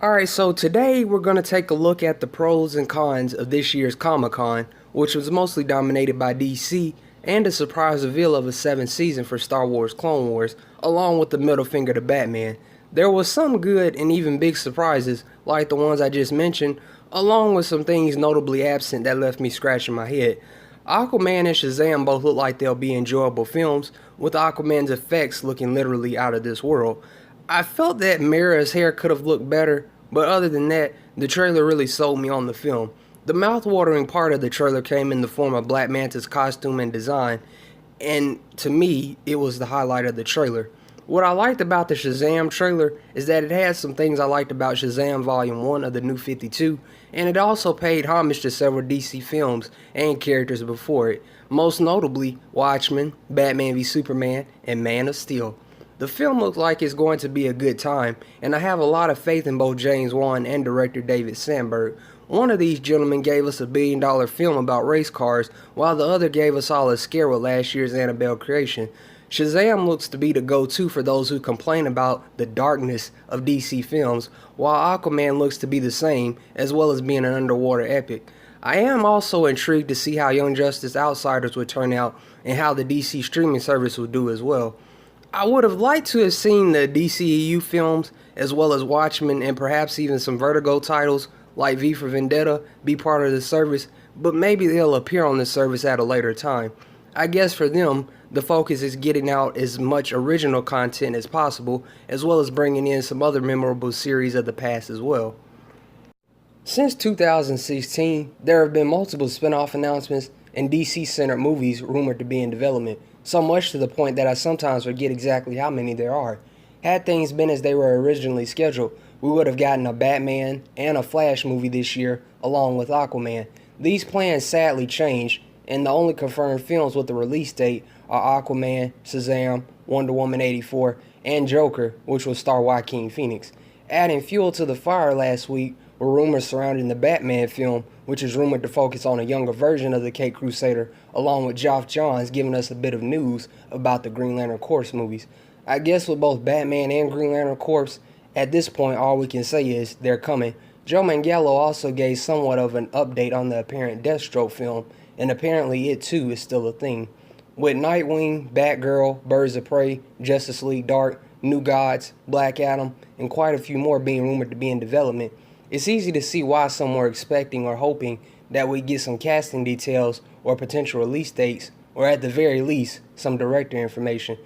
Alright, so today we're going to take a look at the pros and cons of this year's Comic-Con, which was mostly dominated by DC, and a surprise reveal of a 7th season for Star Wars Clone Wars, along with the middle finger to Batman. There was some good and even big surprises, like the ones I just mentioned, along with some things notably absent that left me scratching my head. Aquaman and Shazam both look like they'll be enjoyable films, with Aquaman's effects looking literally out of this world. I felt that Mera's hair could have looked better, but other than that, the trailer really sold me on the film. The mouth-watering part of the trailer came in the form of Black Manta's costume and design, and to me, it was the highlight of the trailer. What I liked about the Shazam trailer is that it had some things I liked about Shazam Volume 1 of the New 52, and it also paid homage to several DC films and characters before it, most notably Watchmen, Batman v Superman, and Man of Steel. The film looks like it's going to be a good time, and I have a lot of faith in both James Wan and director David Sandberg. One of these gentlemen gave us a billion-dollar film about race cars, while the other gave us all a scare with last year's Annabelle creation. Shazam looks to be the go-to for those who complain about the darkness of DC films, while Aquaman looks to be the same, as well as being an underwater epic. I am also intrigued to see how Young Justice Outsiders would turn out, and how the DC streaming service would do as well. I would have liked to have seen the DCEU films, as well as Watchmen and perhaps even some Vertigo titles like V for Vendetta be part of the service, but maybe they'll appear on the service at a later time. I guess for them, the focus is getting out as much original content as possible, as well as bringing in some other memorable series of the past as well. Since 2016, there have been multiple spin-off announcements and DC-centered movies rumored to be in development, so much to the point that I sometimes forget exactly how many there are. Had things been as they were originally scheduled, we would have gotten a Batman and a Flash movie this year, along with Aquaman. These plans sadly changed, and the only confirmed films with the release date are Aquaman, Shazam, Wonder Woman 84, and Joker, which will star Joaquin Phoenix. Adding fuel to the fire last week were rumors surrounding the Batman film, which is rumored to focus on a younger version of the Caped Crusader, along with Geoff Johns giving us a bit of news about the Green Lantern Corps movies. I guess with both Batman and Green Lantern Corps, at this point all we can say is they're coming. Joe Manganiello also gave somewhat of an update on the apparent Deathstroke film, and apparently it too is still a thing. With Nightwing, Batgirl, Birds of Prey, Justice League Dark, New Gods, Black Adam, and quite a few more being rumored to be in development, it's easy to see why some were expecting or hoping that we get some casting details or potential release dates, or at the very least, some director information.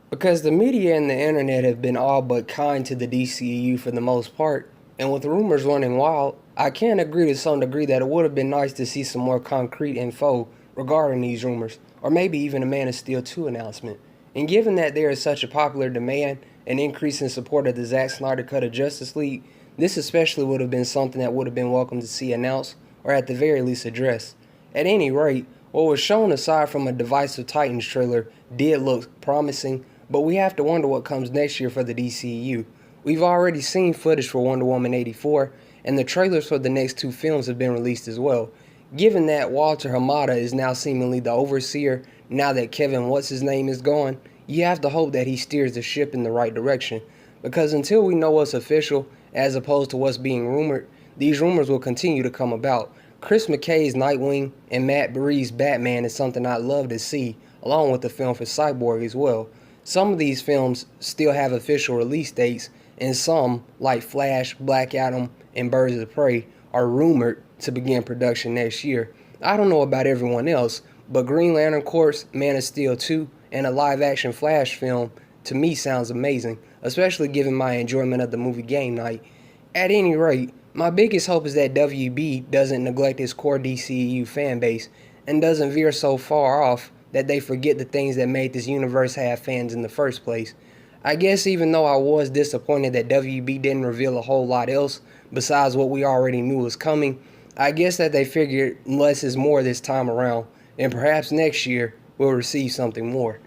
Because the media and the internet have been all but kind to the DCEU for the most part, and with rumors running wild, I can agree to some degree that it would have been nice to see some more concrete info regarding these rumors, or maybe even a Man of Steel 2 announcement. And given that there is such a popular demand and increase in support of the Zack Snyder cut of Justice League, this especially would have been something that would have been welcome to see announced, or at the very least addressed. At any rate, what was shown aside from a divisive Titans trailer did look promising, but we have to wonder what comes next year for the DCEU. We've already seen footage for Wonder Woman 84, and the trailers for the next two films have been released as well. Given that Walter Hamada is now seemingly the overseer, now that Kevin What's-His-Name is gone, you have to hope that he steers the ship in the right direction. Because until we know what's official, as opposed to what's being rumored, these rumors will continue to come about. Chris McKay's Nightwing and Matt Reeves' Batman is something I'd love to see, along with the film for Cyborg as well. Some of these films still have official release dates, and some, like Flash, Black Adam, and Birds of Prey, are rumored to begin production next year. I don't know about everyone else, but Green Lantern Corps, Man of Steel 2, and a live-action Flash film to me sounds amazing, especially given my enjoyment of the movie Game Night. At any rate, my biggest hope is that WB doesn't neglect its core DCEU fanbase and doesn't veer so far off that they forget the things that made this universe have fans in the first place. I guess even though I was disappointed that WB didn't reveal a whole lot else besides what we already knew was coming, I guess that they figured less is more this time around, and perhaps next year we'll receive something more.